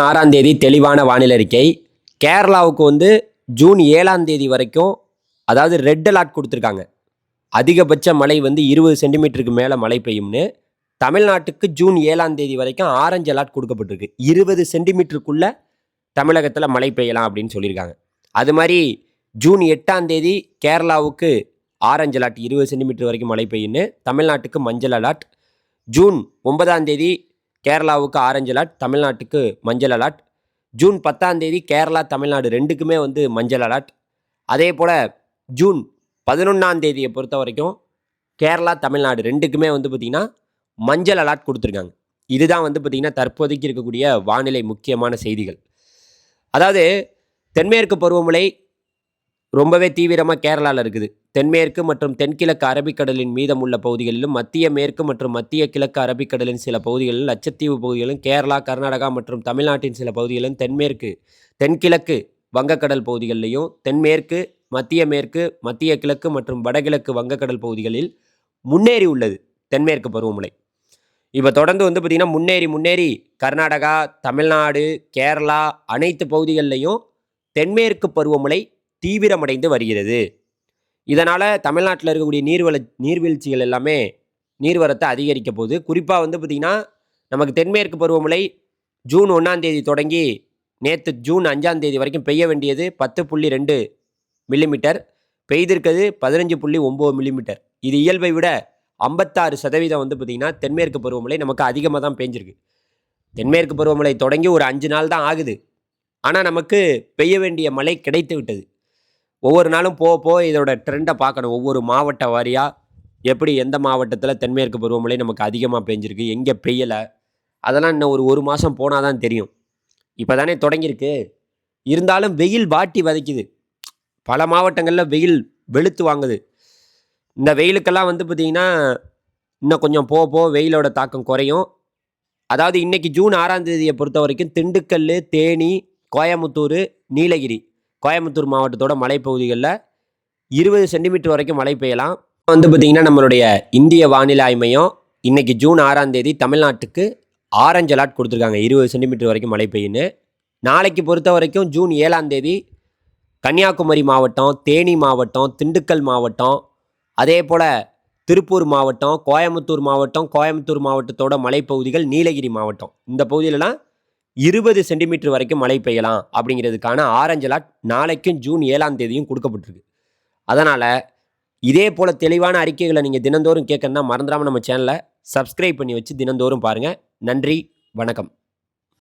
6ஆம் தேதி தெளிவான வானிலை அறிக்கை. கேரளாவுக்கு ஜூன் 7ஆம் தேதி வரைக்கும் அதாவது ரெட் அலர்ட் கொடுத்துருக்காங்க. அதிகபட்ச மழை 20 சென்டிமீட்டருக்கு மேலே மழை பெய்யும்னு. தமிழ்நாட்டுக்கு ஜூன் 7ஆம் தேதி வரைக்கும் ஆரஞ்சு அலர்ட் கொடுக்கப்பட்டிருக்கு. 20 சென்டிமீட்டருக்குள்ள தமிழகத்தில் மழை பெய்யலாம் அப்படின்னு சொல்லியிருக்காங்க. அது மாதிரி ஜூன் 8ஆம் தேதி கேரளாவுக்கு ஆரஞ்சு அலர்ட் 20 சென்டிமீட்டர் வரைக்கும் மழை பெய்யும்னு. தமிழ்நாட்டுக்கு மஞ்சள் அலர்ட். ஜூன் 9ஆம் தேதி கேரளாவுக்கு ஆரஞ்சு அலர்ட், தமிழ்நாட்டுக்கு மஞ்சள் அலர்ட். ஜூன் 10ஆம் தேதி கேரளா தமிழ்நாடு ரெண்டுக்குமே மஞ்சள் அலர்ட். அதே போல் ஜூன் 11ஆம் தேதியை பொறுத்த வரைக்கும் கேரளா தமிழ்நாடு ரெண்டுக்குமே பார்த்திங்கன்னா மஞ்சள் அலர்ட் கொடுத்துருக்காங்க. இதுதான் பார்த்திங்கன்னா தற்போதைக்கு இருக்கக்கூடிய வானிலை முக்கியமான செய்திகள். அதாவது தென்மேற்கு பருவமழை ரொம்பவே தீவிரமாக கேரளாவில் இருக்குது. தென்மேற்கு மற்றும் தென்கிழக்கு அரபிக்கடலின் மீதமுள்ள பகுதிகளிலும், மத்திய மேற்கு மற்றும் மத்திய கிழக்கு அரபிக்கடலின் சில பகுதிகளிலும், லட்சத்தீவு பகுதிகளிலும், கேரளா, கர்நாடகா மற்றும் தமிழ்நாட்டின் சில பகுதிகளிலும், தென்மேற்கு தென்கிழக்கு வங்கக்கடல் பகுதிகளிலையும், தென்மேற்கு, மத்திய மேற்கு, மத்திய கிழக்கு மற்றும் வடகிழக்கு வங்கக்கடல் பகுதிகளில் முன்னேறி உள்ளது தென்மேற்கு பருவமழை. இப்போ தொடர்ந்து பார்த்திங்கன்னா முன்னேறி கர்நாடகா, தமிழ்நாடு, கேரளா அனைத்து பகுதிகளிலையும் தென்மேற்கு பருவமழை தீவிரமடைந்து வருகிறது. இதனால் தமிழ்நாட்டில் இருக்கக்கூடிய நீர்வீழ்ச்சிகள் எல்லாமே நீர்வரத்தை அதிகரிக்க போகுது. குறிப்பாக பார்த்திங்கன்னா நமக்கு தென்மேற்கு பருவமழை ஜூன் 1ஆம் தேதி தொடங்கி நேற்று ஜூன் 5ஆம் தேதி வரைக்கும் பெய்ய வேண்டியது 10.2 மில்லிமீட்டர், பெய்திருக்கிறது 15.9 மில்லிமீட்டர். இது இயல்பை விட 56% பார்த்திங்கன்னா தென்மேற்கு பருவமழை நமக்கு அதிகமாக தான் பெஞ்சிருக்கு. தென்மேற்கு பருவமழை தொடங்கி ஒரு 5 நாள் தான் ஆகுது. ஆனால் நமக்கு பெய்ய வேண்டிய மழை கிடைத்து விட்டது. ஒவ்வொரு நாளும் போக இதோட ட்ரெண்டை பார்க்கணும். ஒவ்வொரு மாவட்ட வாரியாக எப்படி எந்த மாவட்டத்தில் தென்மேற்கு பருவமழை நமக்கு அதிகமாக பெஞ்சிருக்கு, எங்கே பெய்யலை, அதெல்லாம் இன்னும் ஒரு மாதம் போனால் தான் தெரியும். இப்போ தானே தொடங்கியிருக்கு. இருந்தாலும் வெயில் வாட்டி வதைக்குது. பல மாவட்டங்களில் வெயில் வெளுத்து வாங்குது. இந்த வெயிலுக்கெல்லாம் பார்த்திங்கன்னா இன்னும் கொஞ்சம் போக வெயிலோட தாக்கம் குறையும். அதாவது இன்றைக்கி ஜூன் 6ஆம் தேதியை பொறுத்த வரைக்கும் திண்டுக்கல், தேனி, கோயமுத்தூர், நீலகிரி, கோயமுத்தூர் மாவட்டத்தோட மலைப்பகுதிகளில் 20 சென்டிமீட்டர் வரைக்கும் மழை பெய்யலாம். பார்த்திங்கன்னா நம்மளுடைய இந்திய வானிலை ஆய்வு மையம் இன்றைக்கி ஜூன் 6ஆம் தேதி தமிழ்நாட்டுக்கு ஆரஞ்சு அலர்ட் கொடுத்துருக்காங்க. 20 சென்டிமீட்டர் வரைக்கும் மழை பெய்யுன்னு. நாளைக்கு பொறுத்த வரைக்கும் ஜூன் 7ஆம் தேதி கன்னியாகுமரி மாவட்டம், தேனி மாவட்டம், திண்டுக்கல் மாவட்டம், அதே போல் திருப்பூர் மாவட்டம், கோயமுத்தூர் மாவட்டம், கோயமுத்தூர் மாவட்டத்தோட மலைப்பகுதிகள், நீலகிரி மாவட்டம், இந்த பகுதியிலலாம் 20 சென்டிமீட்டர் வரைக்கும் மழை பெய்யலாம் அப்படிங்கிறதுக்கான ஆரஞ்சு அலர்ட் நாளைக்கும் ஜூன் 7ஆம் தேதியும் கொடுக்கப்பட்டிருக்கு. அதனால் இதே போல் தெளிவான அறிக்கைகளை நீங்கள் தினந்தோறும் கேட்கணுன்னா மறந்துடாமல் நம்ம சேனலை சப்ஸ்கிரைப் பண்ணி வச்சு தினந்தோறும் பாருங்கள். நன்றி, வணக்கம்.